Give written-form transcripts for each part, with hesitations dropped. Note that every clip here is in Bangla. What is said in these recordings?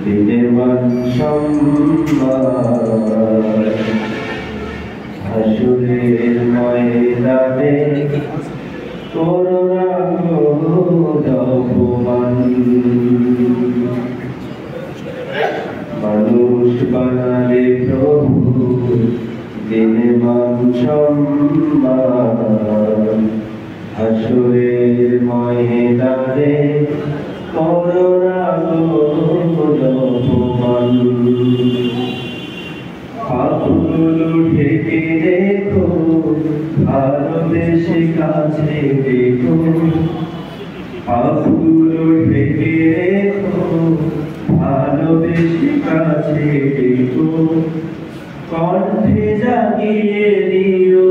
দিনেমান সম্মান হাসুরের ময়দানে করুণা অপমান মানুষ বানালে প্রভু দিনেমান সম্মান হাসুরের ময়দানে করুণা অপমান পাপগুলো ঢেকে দেখো ভালোবেসে কাছে দেখো পাপগুলো ঢেকে দেখো ভালোবেসে কাছে দেখো কণ্ঠে জাগিয়ে দিও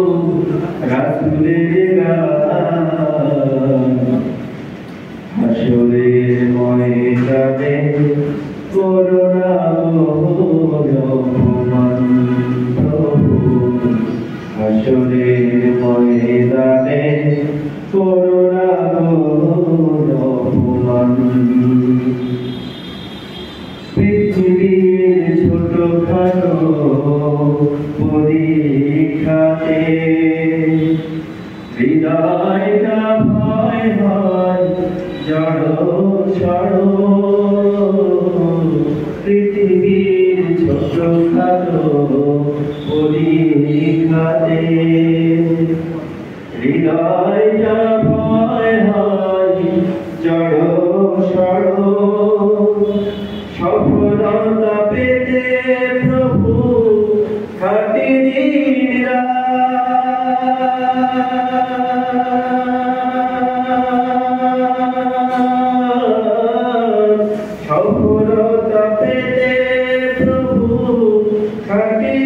রাসূলের গান হাসরের ময়দানে করুণা অপমান প্রভু হাসরের ময়দানে করুণা অপমান পৃথিবীর ছোটখাটো পরীক্ষাতে হৃদয়টা ভয় হয় জড়ো ছড়ো পৃথিবীর ছোটখাটো পরীক্ষাতে হৃদয়টা ভয় হয় জড়ো ছড়ো সফলতা পেতে প্রভু খাটি সফলতা পেতে প্রভু খাটি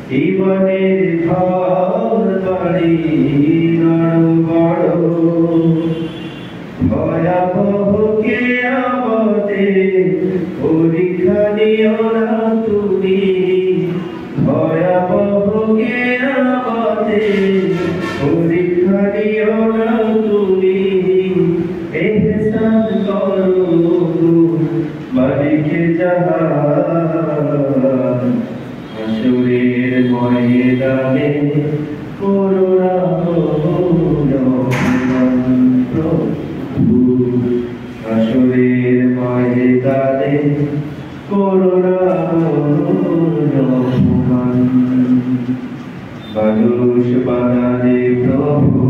জীবনের ঘর বাড়ি বড় ভয়াবহ কিয়ামতে পরীক্ষা নিও না তুমি ভয়াবহ কিয়ামতে পরীক্ষা নিও না তুমি ইহসান করো মালিকে জাহান হাসরের ময়দানে করুণা হাসরের ময়দানে করুণা অপমান মানুষ বানালে প্রভু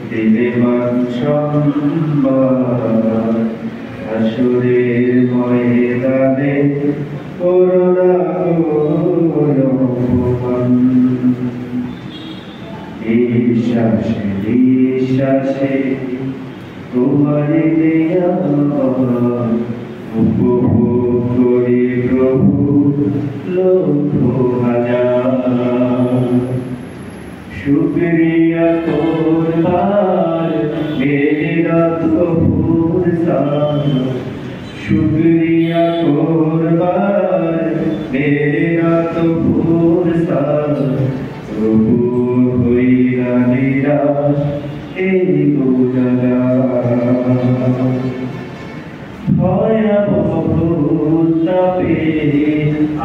দিনেমান সম্মান হাসরের ময়দানে করুণা অপমান নিঃশ্বাসে নিঃশ্বাসে তোমারে দেয়া উপভোগ করি প্রভু লক্ষ হাজার শুকরিয়া করবার মেরে রাত ফুরসান শুকরিয়া করবার মেরে রাত ফুরসান প্রভু হইয়া নিরাশ এই গুণগান ভয়াবহ তাপে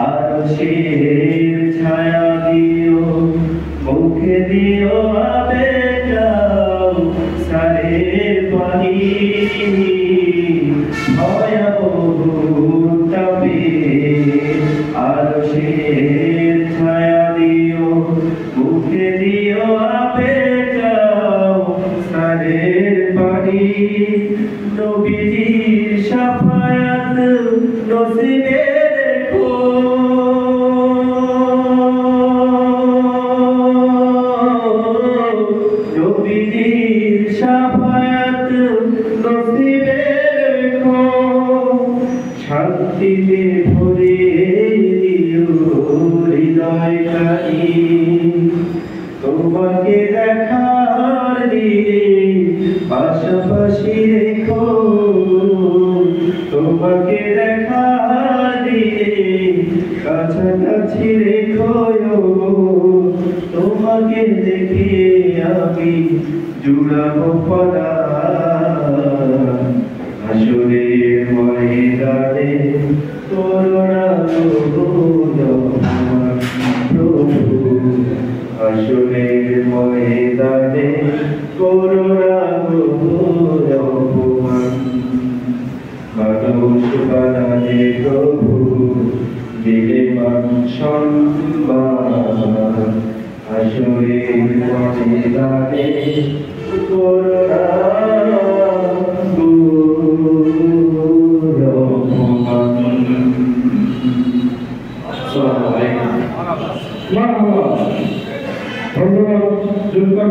আরশের ছায়া দিও মুখে দিও আবেগাও সারের পানি ভয়াবহ তাপে আরশের ছায়া দিও মুখে দিও আবেগাও সারের পানি নবীজির শাফায়াত নসিবে দেখো নবীজির শাফায়াত নসিবে দেখো শান্তিতে ভরে দিও হৃদয়খানি তোমাকে দেখার দিনে পাশাপাশি রেখো তোমাকে দেখার দিনে কাছাকাছি রেখো তোমাকে দেখে আমি জুড়াবো পড়া হাসরের ময়দানে করোনা মোর অপমান মানুষ বানালে প্রভু দিলে মান সম্মান হাসরের ময়দানে করোনা মোর অপমান। ধন্যবাদ জুলকার